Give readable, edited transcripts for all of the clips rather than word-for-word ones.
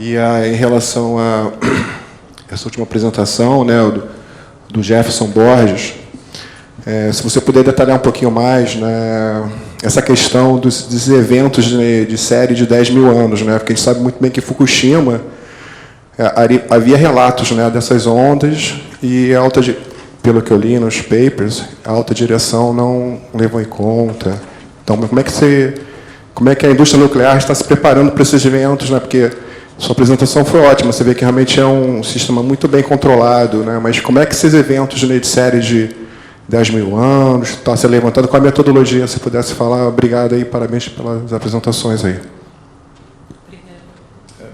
E em relação a essa última apresentação, né, do Jefferson Borges, se você puder detalhar um pouquinho mais, né, essa questão dos eventos de série de 10 mil anos, né, porque a gente sabe muito bem que Fukushima havia relatos, né, dessas ondas e pelo que eu li nos papers, a alta direção não levou em conta. Então, como é que a indústria nuclear está se preparando para esses eventos, né, porque sua apresentação foi ótima, você vê que realmente é um sistema muito bem controlado, né? Mas como é que esses eventos de série de 10 mil anos estão se levantando? Qual a metodologia, se pudesse falar? Obrigado aí, parabéns pelas apresentações aí.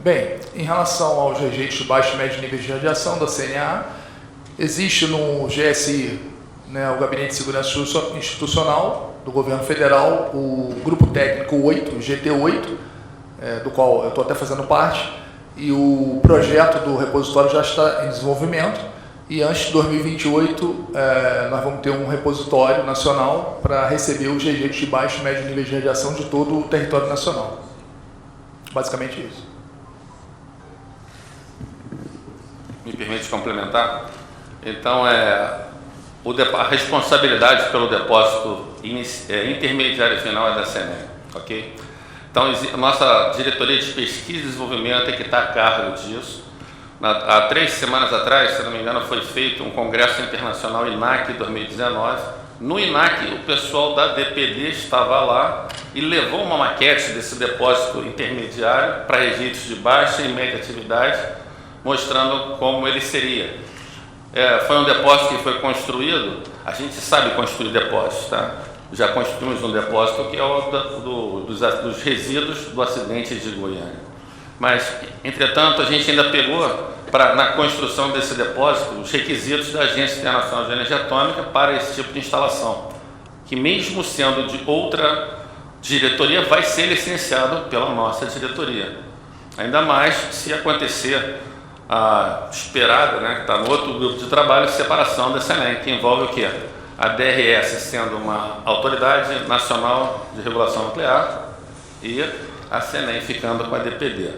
Bem, em relação aos rejeitos de baixo e médio nível de radiação da CNA, existe no GSI, né, o Gabinete de Segurança Institucional do Governo Federal, o Grupo Técnico 8, o GT8, do qual eu estou até fazendo parte, e o projeto do repositório já está em desenvolvimento, e antes de 2028 nós vamos ter um repositório nacional para receber os rejeitos de baixo e médio nível de radiação de todo o território nacional. Basicamente isso. Me permite complementar? Então, a responsabilidade pelo depósito intermediário final é da CNE, ok? Então, a nossa diretoria de pesquisa e desenvolvimento é que está a cargo disso. Há 3 semanas atrás, se não me engano, foi feito um congresso internacional INAC 2019. No INAC, o pessoal da DPD estava lá e levou uma maquete desse depósito intermediário para rejeitos de baixa e média atividade, mostrando como ele seria. Foi um depósito que foi construído, a gente sabe construir depósitos, tá? Já construímos um depósito que é o dos resíduos do acidente de Goiânia. Mas, entretanto, a gente ainda pegou, na construção desse depósito, os requisitos da Agência Internacional de Energia Atômica para esse tipo de instalação, que mesmo sendo de outra diretoria, vai ser licenciado pela nossa diretoria. Ainda mais se acontecer a esperada, né, que está no outro grupo de trabalho, separação da CNEM, que envolve o quê? A DRS sendo uma autoridade nacional de regulação nuclear e a CNEM ficando com a DPD.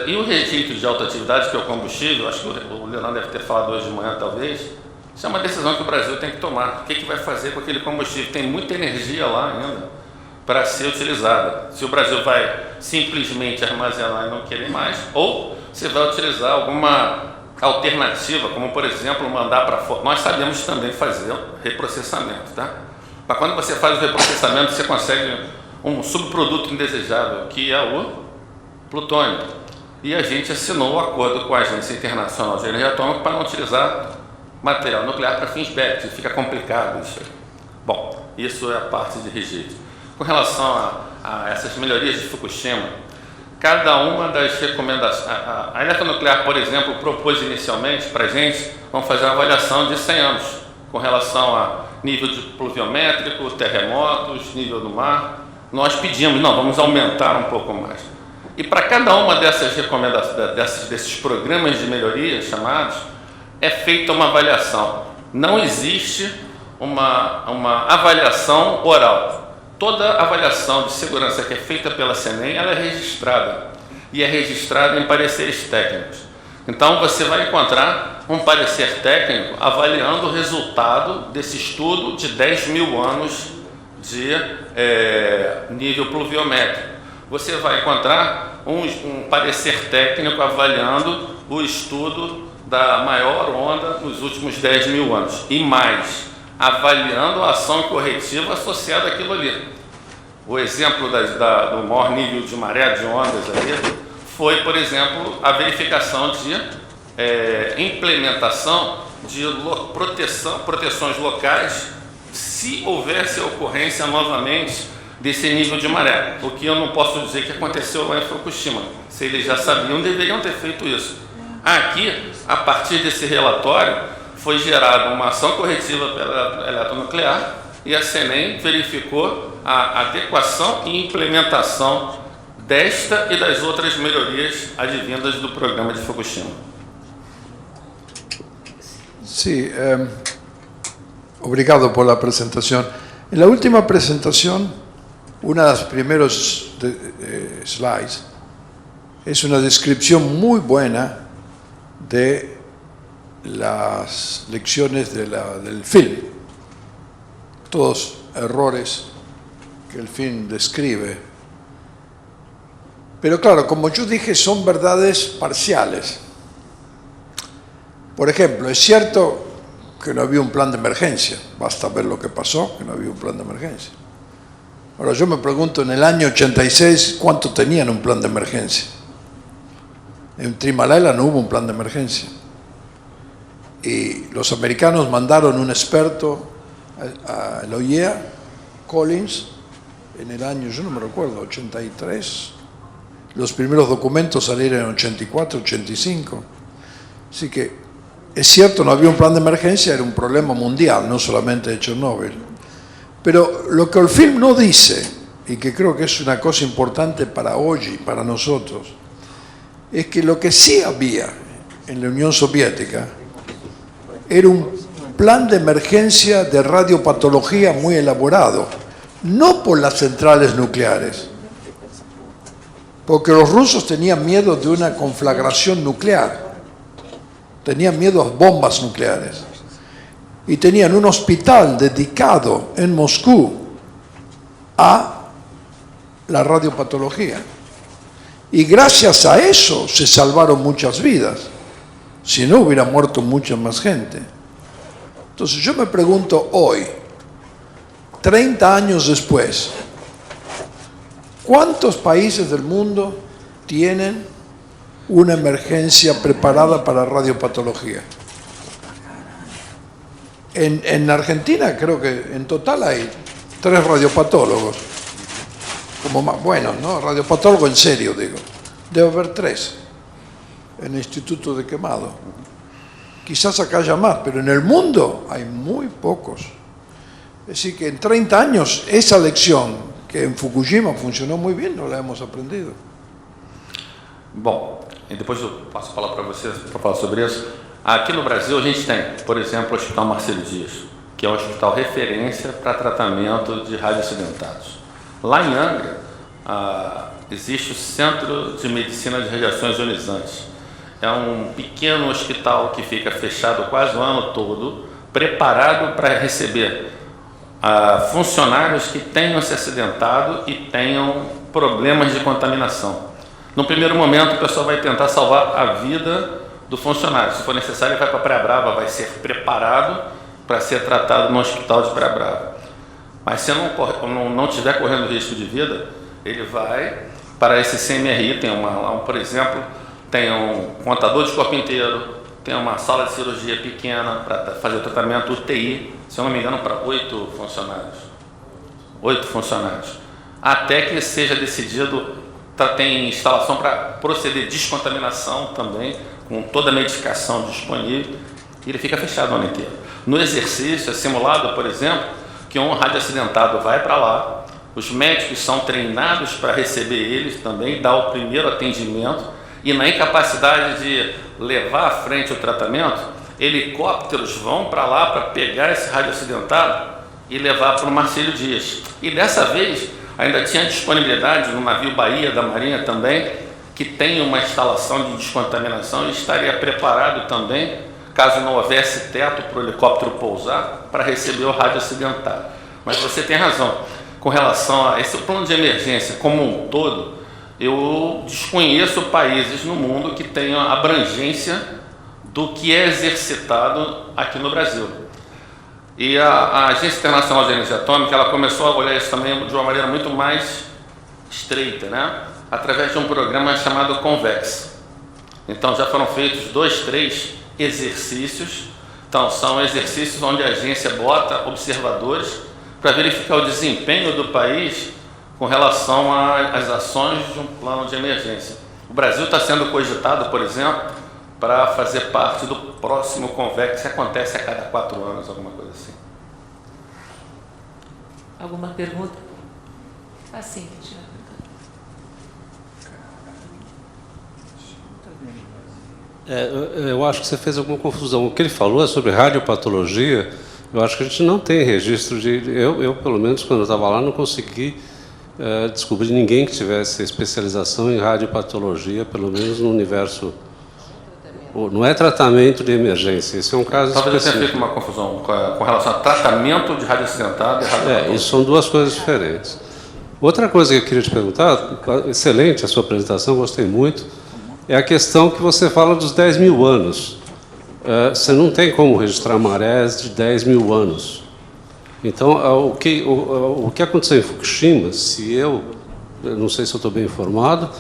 E o rejeito de alta atividade, que é o combustível, acho que o Leonardo deve ter falado hoje de manhã, talvez, isso é uma decisão que o Brasil tem que tomar. O que vai fazer com aquele combustível? Tem muita energia lá ainda para ser utilizada. Se o Brasil vai simplesmente armazenar e não querer mais, ou se vai utilizar alguma alternativa, como, por exemplo, mandar para fora. Nós sabemos também fazer reprocessamento, tá? Mas quando você faz o reprocessamento, você consegue um subproduto indesejável, que é o plutônio. E a gente assinou o acordo com a Agência Internacional de Energia Atômica para não utilizar material nuclear para fins bélicos. Fica complicado isso aí. Bom, isso é a parte de rejeito. Com relação a essas melhorias de Fukushima, cada uma das recomendações... A Eletronuclear, por exemplo, propôs inicialmente para a gente, vamos fazer uma avaliação de 100 anos, com relação a nível de pluviométrico, terremotos, nível do mar. Nós pedimos, não, vamos aumentar um pouco mais. E para cada uma dessas recomendações, desses programas de melhoria chamados, é feita uma avaliação. Não existe uma avaliação oral. Toda avaliação de segurança que é feita pela CNEM, ela é registrada. E é registrada em pareceres técnicos. Então, você vai encontrar um parecer técnico avaliando o resultado desse estudo de 10 mil anos de nível pluviométrico. Você vai encontrar um parecer técnico avaliando o estudo da maior onda nos últimos 10 mil anos. E mais, avaliando a ação corretiva associada àquilo ali. O exemplo do maior nível de maré de ondas ali foi, por exemplo, a verificação de implementação de proteções locais se houvesse a ocorrência novamente desse nível de maré. O que eu não posso dizer que aconteceu lá em Fukushima. Se eles já sabiam, deveriam ter feito isso. Aqui, a partir desse relatório, foi gerada uma ação corretiva pela Eletronuclear e a CNEM verificou a adequação e implementação desta e das outras melhorias advindas do programa de Fukushima. Sí, obrigado por la presentación. En la última presentación Una de las primeros slides es una descripción muy buena de las lecciones del film. Todos errores que el film describe. Pero claro, como yo dije, son verdades parciales. Por ejemplo, es cierto que no había un plan de emergencia. Basta ver lo que pasó, que no había un plan de emergencia. Ahora yo me pregunto, en el año 86, ¿cuánto tenían un plan de emergencia? En Trimalala no hubo un plan de emergencia. Y los americanos mandaron un experto a la OEA, Collins, en el año, yo no me recuerdo, 83. Los primeros documentos salieron en 84, 85. Así que es cierto, no había un plan de emergencia, era un problema mundial, no solamente de Chernóbil. Pero lo que el film no dice, y que creo que es una cosa importante para hoy, para nosotros, es que lo que sí había en la Unión Soviética era un plan de emergencia de radiopatología muy elaborado, no por las centrales nucleares, porque los rusos tenían miedo de una conflagración nuclear, tenían miedo a bombas nucleares, y tenían un hospital dedicado en Moscú a la radiopatología. Y gracias a eso se salvaron muchas vidas, si no hubiera muerto mucha más gente. Entonces yo me pregunto hoy, 30 años después, ¿cuántos países del mundo tienen una emergencia preparada para radiopatología? En Argentina creo que en total hay 3 radiopatólogos, como más buenos, ¿no? Radiopatólogo en serio, digo. Debe haber 3 en el Instituto de Quemado. Quizás acá haya más, pero en el mundo hay muy pocos. Es decir, que en 30 años esa lección que en Fukushima funcionou muy bien, não la hemos aprendido. Bom, e depois eu passo a falar para vocês para falar sobre isso. Aqui no Brasil a gente tem, por exemplo, o Hospital Marcelo Dias, que é um hospital referência para tratamento de radioacidentados. Lá em Angra, existe o Centro de Medicina de Radiações Ionizantes. É um pequeno hospital que fica fechado quase o ano todo, preparado para receber funcionários que tenham se acidentado e tenham problemas de contaminação. No primeiro momento, o pessoal vai tentar salvar a vida do funcionário. Se for necessário, ele vai para Praia Brava, vai ser preparado para ser tratado no hospital de Praia Brava. Mas se não estiver correndo risco de vida, ele vai para esse CMRI, tem por exemplo, tem um contador de corpo inteiro, tem uma sala de cirurgia pequena para fazer o tratamento UTI, se eu não me engano, para 8 funcionários. 8 funcionários. Até que seja decidido, tem instalação para proceder descontaminação também, com toda a medicação disponível, e ele fica fechado o ano inteiro. No exercício, é simulado, por exemplo, que um radioacidentado vai para lá, os médicos são treinados para receber eles também, dar o primeiro atendimento, e na incapacidade de levar à frente o tratamento, helicópteros vão para lá para pegar esse radioacidentado e levar para o Marcelo Dias. E dessa vez, ainda tinha disponibilidade no navio Bahia da Marinha também, que tem uma instalação de descontaminação e estaria preparado também, caso não houvesse teto para o helicóptero pousar, para receber o radioacidentado. Mas você tem razão, com relação a esse plano de emergência como um todo, eu desconheço países no mundo que tenham abrangência do que é exercitado aqui no Brasil. E a Agência Internacional de Energia Atômica, ela começou a olhar isso também de uma maneira muito mais estreita, né? Através de um programa chamado CONVEX. Então já foram feitos 2, 3 exercícios. Então são exercícios onde a agência bota observadores para verificar o desempenho do país com relação às ações de um plano de emergência. O Brasil está sendo cogitado, por exemplo, para fazer parte do próximo CONVEX, que acontece a cada 4 anos, alguma coisa assim. Alguma pergunta? Sim, Tiago. Eu acho que você fez alguma confusão. O que ele falou é sobre radiopatologia. Eu acho que a gente não tem registro de... Eu pelo menos, quando eu estava lá, não consegui descobrir ninguém que tivesse especialização em radiopatologia, pelo menos no universo. Não é tratamento de emergência, esse é um caso Talvez eu tenha específico. feito uma confusão com relação a tratamento de radioacidentado e radiopatologia. Isso são duas coisas diferentes. Outra coisa que eu queria te perguntar, excelente a sua apresentação, gostei muito, é a questão que você fala dos 10 mil anos. Você não tem como registrar marés de 10 mil anos. Então, o que aconteceu em Fukushima, eu não sei se eu estou bem informado,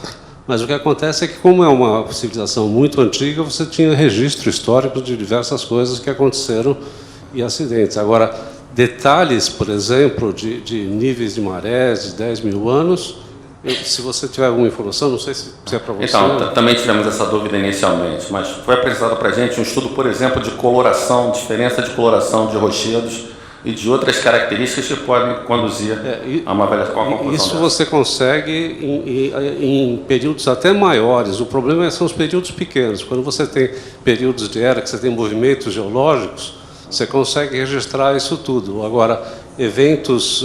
mas o que acontece é que, como é uma civilização muito antiga, você tinha registro histórico de diversas coisas que aconteceram e acidentes. Agora, detalhes, por exemplo, de níveis de marés de 10 mil anos, se você tiver alguma informação, não sei se é para você. Então, também tivemos essa dúvida inicialmente, mas foi apresentado para a gente um estudo, por exemplo, de coloração, diferença de coloração de rochedos e de outras características que podem conduzir a uma avaliação, a uma conclusão Isso dessa. você consegue em períodos até maiores. O problema são os períodos pequenos. Quando você tem períodos de era, que você tem movimentos geológicos, você consegue registrar isso tudo. Agora, eventos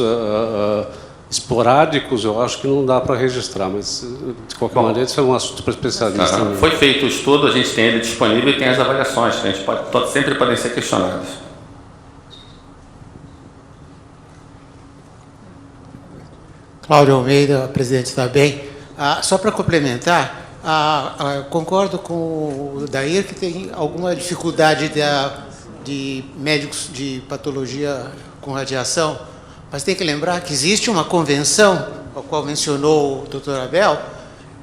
esporádicos, eu acho que não dá para registrar, mas, de qualquer maneira, isso é um assunto para especialista. Foi feito o estudo, a gente tem ele disponível e tem as avaliações, que a gente sempre podem ser questionadas. Cláudio Almeida, presidente da BEM. Só para complementar, concordo com o Dair que tem alguma dificuldade de médicos de patologia com radiação, mas tem que lembrar que existe uma convenção, a qual mencionou o Dr. Abel,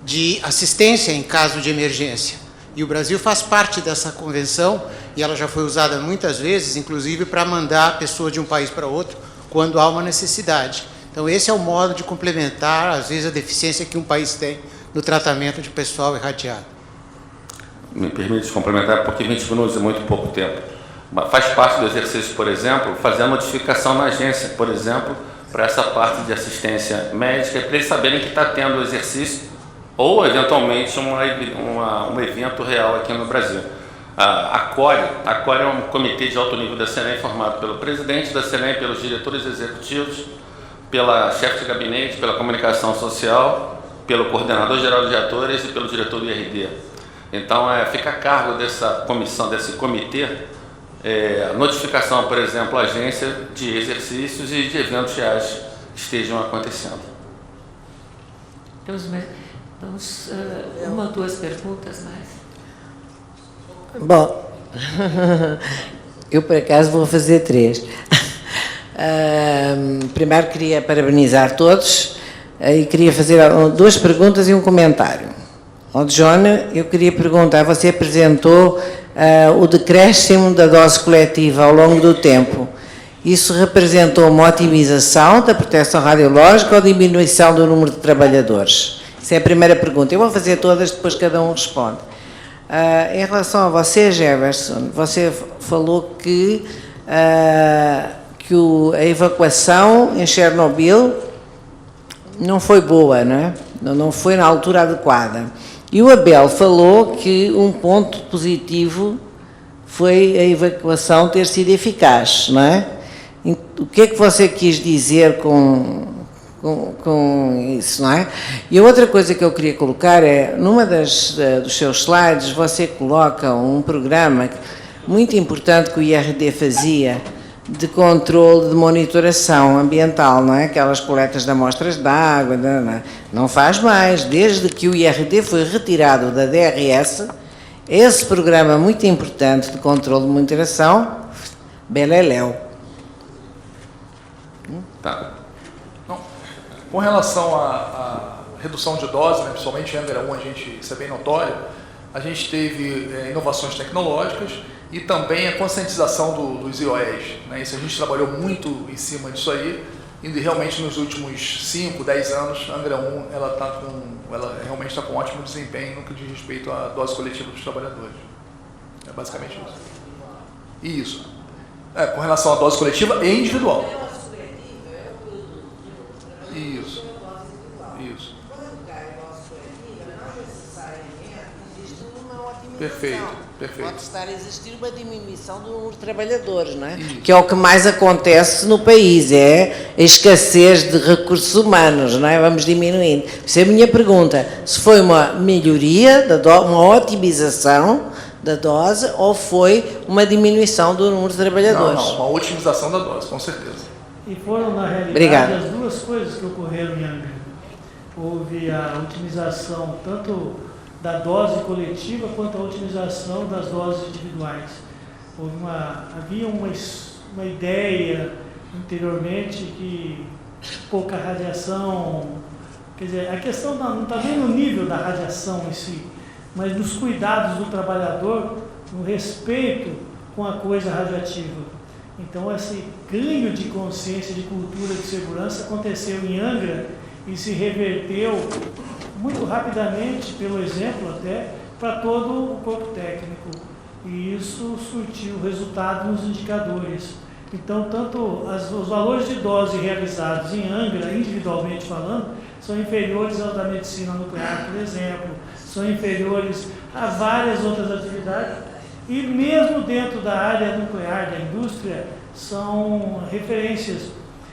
de assistência em caso de emergência. E o Brasil faz parte dessa convenção e ela já foi usada muitas vezes, inclusive para mandar a pessoa de um país para outro quando há uma necessidade. Então, esse é o modo de complementar, às vezes, a deficiência que um país tem no tratamento de pessoal irradiado. Me permite complementar, porque 20 minutos é muito pouco tempo. Faz parte do exercício, por exemplo, fazer a notificação na agência, por exemplo, para essa parte de assistência médica, para eles saberem que está tendo o exercício ou, eventualmente, um evento real aqui no Brasil. A CORE é um comitê de alto nível da CENEM formado pelo presidente da CENEM, pelos diretores executivos, pela chefe de gabinete, pela comunicação social, pelo coordenador-geral de atores e pelo diretor do IRD. Então, fica a cargo dessa comissão, desse comitê, notificação, por exemplo, à agência de exercícios e de eventos reais que estejam acontecendo. Temos uma ou duas perguntas mais. Bom, eu por acaso vou fazer 3. Primeiro queria parabenizar todos e queria fazer 2 perguntas e um comentário. Ao John, eu queria perguntar, você apresentou o decréscimo da dose coletiva ao longo do tempo. Isso representou uma otimização da proteção radiológica ou diminuição do número de trabalhadores? Essa é a primeira pergunta. Eu vou fazer todas, depois cada um responde. Em relação a você, Jefferson, você falou que a evacuação em Chernobyl não foi boa, não é? Não foi na altura adequada. E o Abel falou que um ponto positivo foi a evacuação ter sido eficaz, não é? O que é que você quis dizer com isso, não é? E a outra coisa que eu queria colocar é, numa dos seus slides, você coloca um programa muito importante que o IRD fazia, de controle de monitoração ambiental, não é? Aquelas coletas de amostras de água, não faz mais. Desde que o IRD foi retirado da DRS, esse programa muito importante de controle de monitoração, beleléu. Tá. Com relação à redução de dose, né, principalmente em Angra 1, isso é bem notório, a gente teve inovações tecnológicas e também a conscientização dos IOEs. Né? Isso a gente trabalhou muito em cima disso aí, e realmente nos últimos 5, 10 anos, a Angra 1 ela realmente está com ótimo desempenho no que diz respeito à dose coletiva dos trabalhadores. É basicamente isso. Isso. Com relação à dose coletiva e individual. Isso. existe uma otimização. Perfeito, perfeito. Pode estar a existir uma diminuição do número de trabalhadores, não é? Que é o que mais acontece no país, é a escassez de recursos humanos, não é? Vamos diminuindo. Essa é a minha pergunta. Se foi uma melhoria, uma otimização da dose ou foi uma diminuição do número de trabalhadores? Não, uma otimização da dose, com certeza. E foram, na realidade, Obrigada. as duas coisas que ocorreram em Angra. Houve a otimização tanto da dose coletiva quanto a otimização das doses individuais. Havia uma ideia anteriormente que pouca radiação, quer dizer, a questão não está nem no nível da radiação em si, mas nos cuidados do trabalhador, no respeito com a coisa radioativa. Então, esse ganho de consciência, de cultura de segurança aconteceu em Angra e se reverteu muito rapidamente, pelo exemplo até, para todo o corpo técnico. E isso surtiu resultado nos indicadores. Então, tanto os valores de dose realizados em Angra, individualmente falando, são inferiores aos da medicina nuclear, por exemplo, são inferiores a várias outras atividades, e mesmo dentro da área nuclear, da indústria, são referências.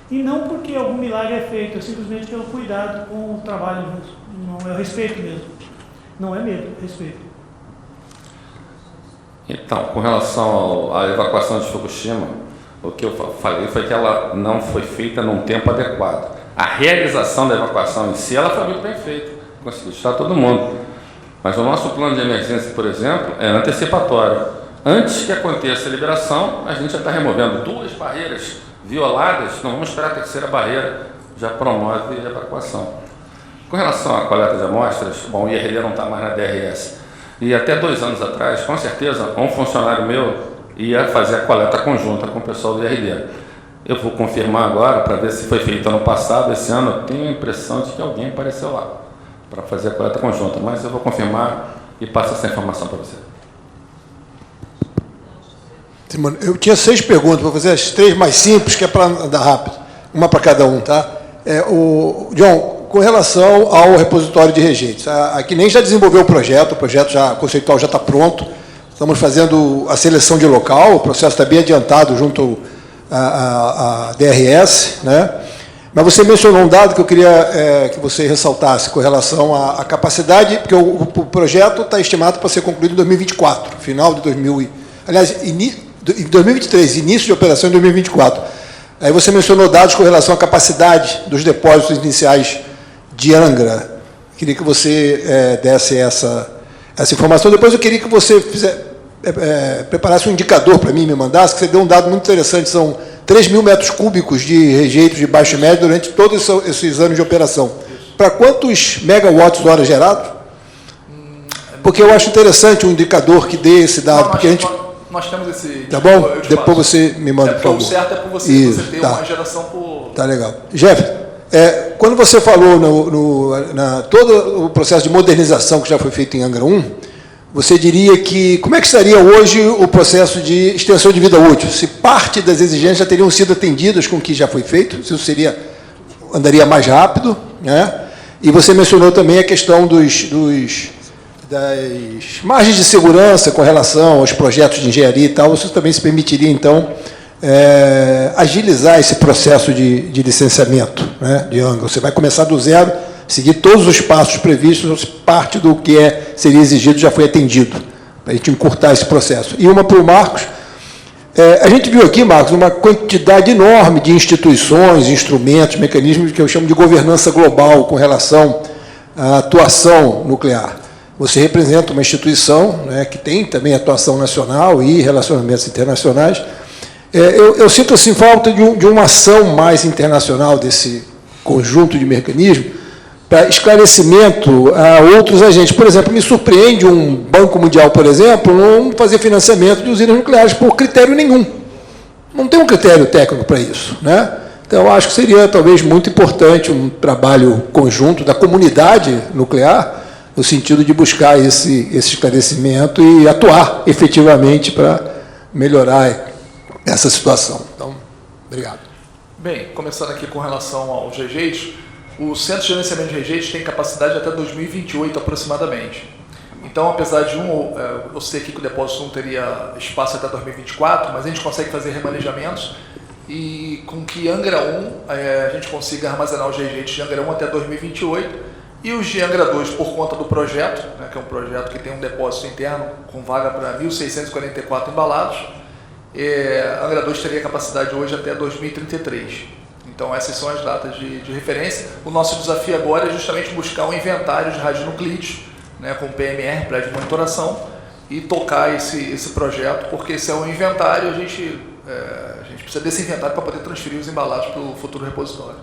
E não porque algum milagre é feito, é simplesmente pelo cuidado com o trabalho mesmo. Não é o respeito mesmo. Não é medo, é respeito. Então, com relação à evacuação de Fukushima, o que eu falei foi que ela não foi feita num tempo adequado. A realização da evacuação em si, ela foi muito bem feita, conseguiu estar todo mundo. Mas o nosso plano de emergência, por exemplo, é antecipatório. Antes que aconteça a liberação, a gente já está removendo 2 barreiras violadas, não vamos esperar a 3ª barreira, já promove a evacuação. Com relação à coleta de amostras, bom, o IRD não está mais na DRS. E até 2 anos atrás, com certeza, um funcionário meu ia fazer a coleta conjunta com o pessoal do IRD. Eu vou confirmar agora, para ver se foi feito ano passado, esse ano eu tenho a impressão de que alguém apareceu lá para fazer a coleta conjunta, mas eu vou confirmar e passo essa informação para você. Simone, eu tinha 6 perguntas, vou fazer as 3 mais simples, que é para andar rápido. Uma para cada um, tá? John, com relação ao repositório de rejeitos, a CNEM já desenvolveu o projeto conceitual já está pronto, estamos fazendo a seleção de local, o processo está bem adiantado junto à DRS, né? Mas você mencionou um dado que eu queria que você ressaltasse com relação à capacidade, porque o projeto está estimado para ser concluído em 2024, final de 2023, início de operação em 2024. Aí você mencionou dados com relação à capacidade dos depósitos iniciais de Angra. Queria que você desse essa informação. Depois eu queria que você preparasse um indicador para mim, me mandasse, que você deu um dado muito interessante, são 3 mil metros cúbicos de rejeitos de baixo e médio durante todos esses anos de operação. Para quantos megawatts-hora gerados? Porque eu acho interessante um indicador que dê esse dado, porque a gente... Nós temos esse... Tá bom? Depois você me manda, por favor. O certo é por você ter tá. uma geração por... Tá legal. Jeff, quando você falou todo o processo de modernização que já foi feito em Angra 1, você diria que... Como é que estaria hoje o processo de extensão de vida útil? Se parte das exigências já teriam sido atendidas com o que já foi feito, se isso andaria mais rápido, né? E você mencionou também a questão das margens de segurança com relação aos projetos de engenharia e tal, isso também se permitiria, então, agilizar esse processo de licenciamento, né, de Angra. Você vai começar do zero, seguir todos os passos previstos, parte do que seria exigido já foi atendido, para a gente encurtar esse processo. E uma para o Marcos. A gente viu aqui, Marcos, uma quantidade enorme de instituições, instrumentos, mecanismos que eu chamo de governança global com relação à atuação nuclear. Você representa uma instituição, né, que tem também atuação nacional e relacionamentos internacionais. Eu sinto assim, falta de uma ação mais internacional desse conjunto de mecanismos para esclarecimento a outros agentes. Por exemplo, me surpreende um Banco Mundial, por exemplo, não fazer financiamento de usinas nucleares por critério nenhum. Não tem um critério técnico para isso, né? Então, acho que seria talvez muito importante um trabalho conjunto da comunidade nuclear, no sentido de buscar esse esclarecimento e atuar efetivamente para melhorar essa situação. Então, obrigado. Bem, começando aqui com relação aos rejeitos, o Centro de Gerenciamento de Rejeitos tem capacidade até 2028 aproximadamente. Então, apesar de eu sei aqui que o depósito não teria espaço até 2024, mas a gente consegue fazer remanejamentos e com que Angra 1 a gente consiga armazenar os rejeitos de Angra 1 até 2028 e os de Angra 2 por conta do projeto, né, que é um projeto que tem um depósito interno com vaga para 1.644 embalados. Angra 2 teria capacidade hoje até 2033. Então essas são as datas de referência. O nosso desafio agora é justamente buscar um inventário de radionuclídeos, né, com PMR, prédio de monitoração, e tocar esse projeto, porque se é um inventário, a gente precisa desse inventário para poder transferir os embalados para o futuro repositório.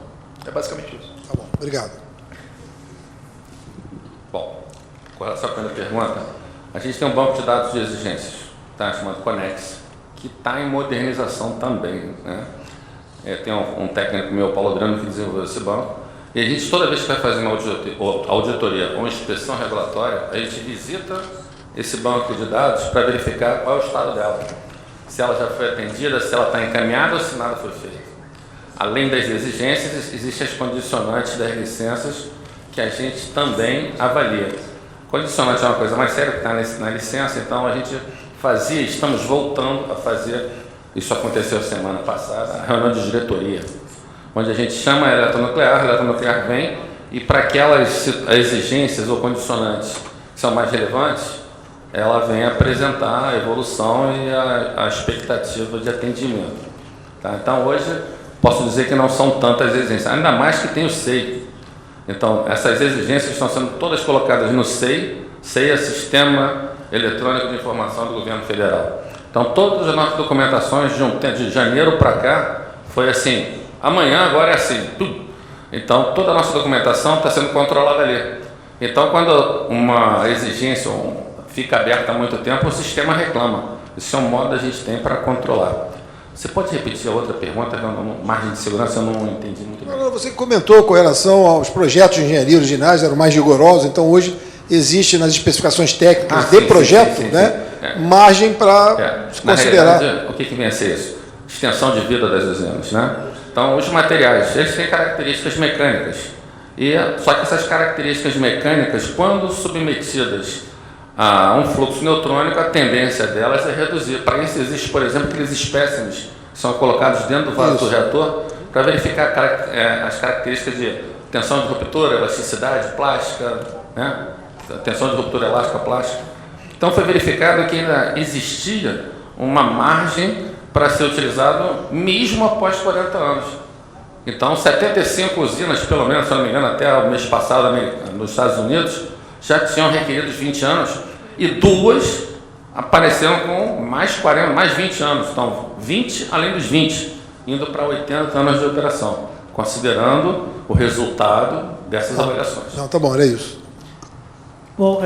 É basicamente isso. Tá bom, obrigado. Bom, com relação à primeira pergunta, a gente tem um banco de dados de exigências, tá, chamado Conex, que está em modernização também, né? Tem um técnico meu, Paulo Adriano, que desenvolveu esse banco, e a gente, toda vez que vai fazer uma auditoria ou uma inspeção regulatória, a gente visita esse banco de dados para verificar qual é o estado dela, se ela já foi atendida, se ela está encaminhada ou se nada foi feito. Além das exigências, existem as condicionantes das licenças que a gente também avalia. Condicionante é uma coisa mais séria, que está na licença, então a gente estamos voltando a fazer, isso aconteceu semana passada, a reunião de diretoria, onde a gente chama a eletronuclear vem e para aquelas exigências ou condicionantes que são mais relevantes, ela vem apresentar a evolução e a expectativa de atendimento. Tá? Então, hoje, posso dizer que não são tantas exigências, ainda mais que tem o SEI. Então, essas exigências estão sendo todas colocadas no SEI. SEI é Sistema Eletrônico de Informação do Governo Federal. Então, todas as nossas documentações de janeiro para cá foi assim, amanhã agora é assim, tudo. Então, toda a nossa documentação está sendo controlada ali. Então, quando uma exigência fica aberta há muito tempo, o sistema reclama. Isso é um modo que a gente tem para controlar. Você pode repetir a outra pergunta? Margem de segurança eu não entendi muito bem. Não, você comentou com relação aos projetos de engenharia originais, eram mais rigorosos, então hoje existe nas especificações técnicas de projeto, margem para se considerar. Na realidade, o que vem a ser isso? Extensão de vida das usinas, né? Então, os materiais, eles têm características mecânicas. Só que essas características mecânicas, quando submetidas a um fluxo neutrônico, a tendência delas é reduzir. Para isso existe, por exemplo, aqueles espécimes que são colocados dentro do vaso do reator para verificar as características de tensão de ruptura, elasticidade, plástica, né? Tensão de ruptura elástica, plástica. Então foi verificado que ainda existia uma margem para ser utilizado mesmo após 40 anos. Então 75 usinas, pelo menos, se não me engano, até o mês passado nos Estados Unidos, já tinham requerido 20 anos e 2 apareceram com mais 40, mais 20 anos. Então, 20 além dos 20, indo para 80 anos de operação, considerando o resultado dessas avaliações. Não, tá bom, era isso. Bom,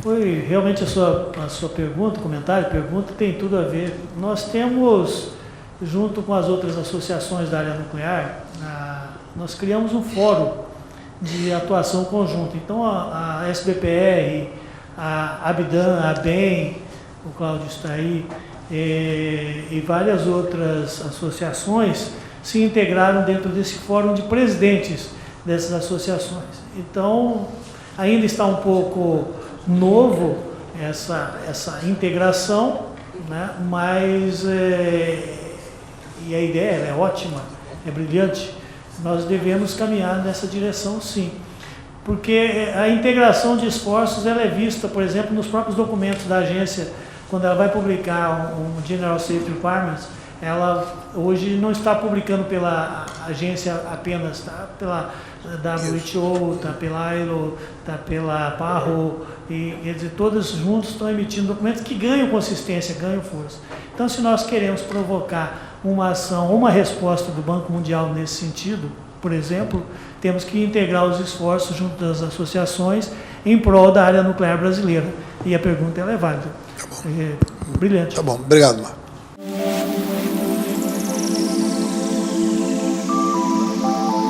foi realmente a sua pergunta, pergunta tem tudo a ver. Nós temos, junto com as outras associações da área nuclear, nós criamos um fórum de atuação conjunta. Então, a SBPR, a Abdan, a ABEM, o Cláudio está aí, e várias outras associações se integraram dentro desse fórum de presidentes dessas associações. Então, ainda está um pouco novo essa integração, né? Mas e a ideia é ótima, é brilhante. Nós devemos caminhar nessa direção, sim. Porque a integração de esforços ela é vista, por exemplo, nos próprios documentos da agência, quando ela vai publicar um General Safety Requirements, ela hoje não está publicando pela agência apenas, tá? Pela WHO, tá pela ILO, tá pela PARO, e quer dizer, todos juntos estão emitindo documentos que ganham consistência, ganham força. Então, se nós queremos provocar uma ação, uma resposta do Banco Mundial nesse sentido, por exemplo, temos que integrar os esforços junto das associações em prol da área nuclear brasileira. E a pergunta é válida. Tá bom. Brilhante. Tá bom, obrigado, Marco.